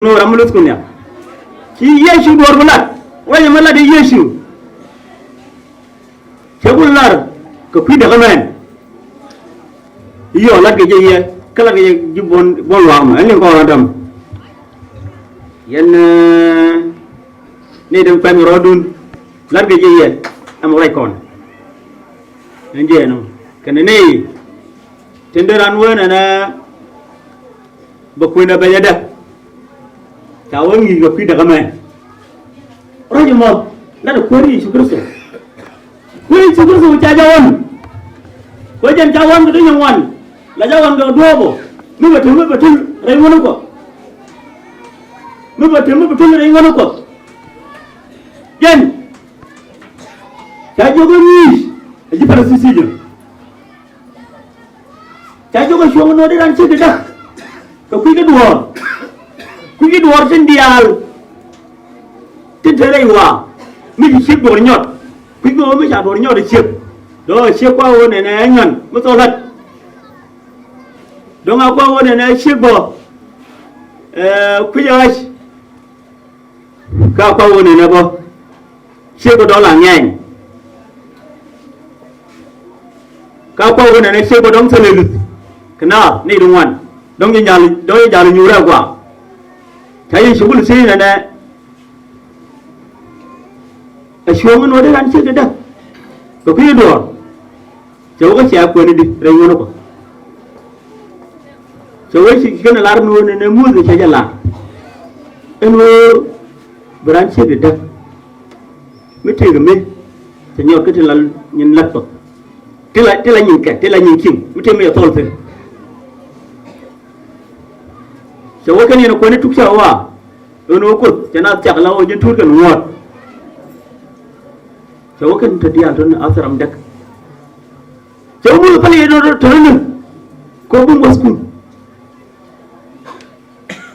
no ramulus kunya ki yeshu dor bulat waya mala de yeshu kebular ko fi daga men yo lat ge ye kala ge jibon bon wam ani ko radam yen ne dem fami rodun lat ge ye am way kon nje no kana ne tenderan wona na bakwina bayada tawon yi ga fi daga mai rage mo na da kori shi kurso kori shi kurso ta jawon ko jan jawon da yin wan la jawon ga dobo mu batun rai wani ko mu batun rai wani ko jan ta jogo ni ji fara sisi jin ta jogo shi wani da ran ci da ka ku ga duwa kugi duwar sen dial tin tere wa mi ship dor nyot kugi go mi cha dor nyot de ship do ship kwa wo ne ne ngan mo to lat do nga kwa wo ne ne ship bo kugi as ka kwa wo ne ne bo ship do la ngang ka kwa wo ne ne ship dong sele kana ni dong wan dong nya nyu ra kwa thấy số quân sĩ này nè, số người nói đấy anh chưa cái đó, có cái đồ, cháu có xe quên đi, rồi nó có, cháu ấy cái này làm nuôi này mua thì sẽ làm, anh nuôi brand chưa cái đó, mới thấy cái mình, thì nhiều cái thì là nhìn lật vào, thế là nhìn kẹt, thế là nhìn chim, mới thấy mình thổi thôi. Cháu cái này nó quên trúc cháu à, nó cút, cho nó chắc là ôi dân thút cái ngọt. Cháu cái thật đi ăn thôi, áo sờm đẹp. Cháu mua cái này nó thở nữa, có bún bò sườn.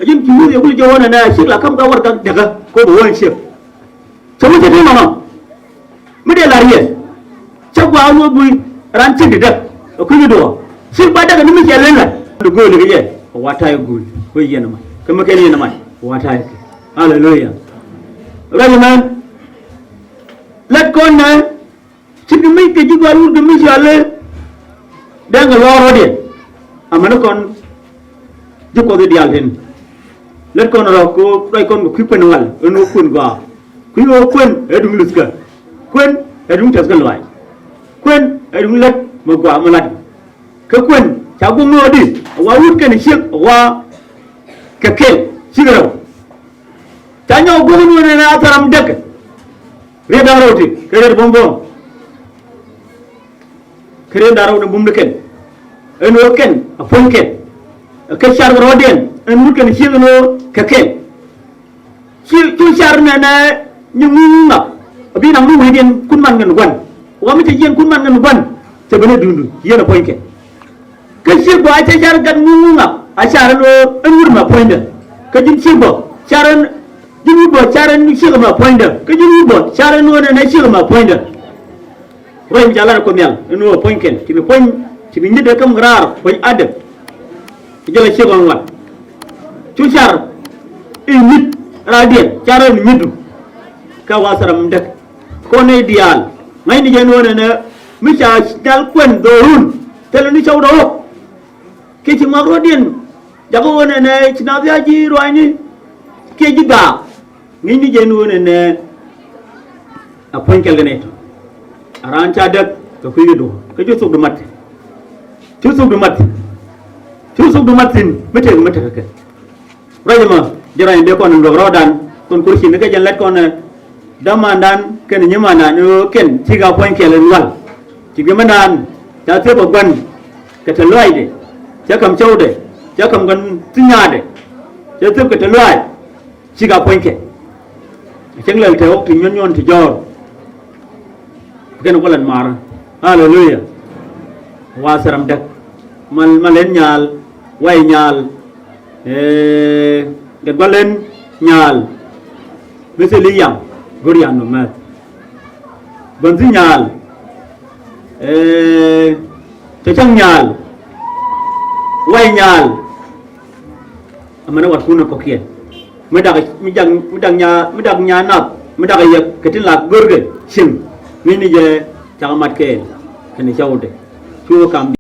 Dân chú thì cũng cho này xích là không có vật đặc đặc, có bố anh xích. Cháu mới thấy mà, mới để lại gì? Cháu qua mua bùi, ran xích được, ở cái đồ, xích ba đặc nó mới chạy lên này, được gửi được cái gì? Quá thay gửi. Woi ya nama, kamu kini nama, watai, hallelujah. Orang mana, let kon na, cipta mai kerja baru demi siapa, dah ngelor dia, amana kon, jauh kau dia alhen, let kon orang ko, orang kon ko kupen ngal, anu kun gua, kun, edung luska, kun, edung taskan luai, kun, edung let, magua malat, kun, cabu ngodi, awal kan siap, awal kekil sigaro tanyo gunu ne na taram dek re daroti kere bombo kere daro ne bum deken en woken afonken ke char roden en muken sigano kekil ci char ne na nyunga abi na mu hedien kun man ngan wan wa mi te yen kun man ngan wan te bene dundu yena poinke ke ci bo ay te char gan nyunga achar lo enur ma pointer ke jin sibo charan jini bo charan ni sigo ma pointer ke jini bo charan no na sigo ma pointer roy jalar ko mel no poinken ti point ti ni de kam rar poy adab ti jala sigo ngat tu char init radien charan nidu ka wasaram dek ko ne dial mai ni jen wona na mi cha dal kwen do hun tele ni chaw do ke ti magro dien jago wona ne chinavya ji roini ke jiga ngi jenu wona ne apon kelgene to arancha dak to fiido ke jusuk du mat matin mete ka rajma jira inde kon ndo rodan kon kursi ne ke jallat kon damandan ken nyimana no ken tiga pon kelen wal tiga manan ta te bagban ka talwaide ta kam chaude cha kam gan tinya de cha tiếp cái loài chỉ gặp quanh kẹt chẳng lời theo thì nhon thì cho cái nó có lần mà hallelujah wa saram dak mal lên nhal quay nhal gật ba lên nhal với sự lý yang gorian nó mà vẫn gì nhal chẳng nhal quay nhal amana wat kuna kokian medak nya nap medak ya ketin la gorge sim mini je chakamat ke kene chawde chuo kam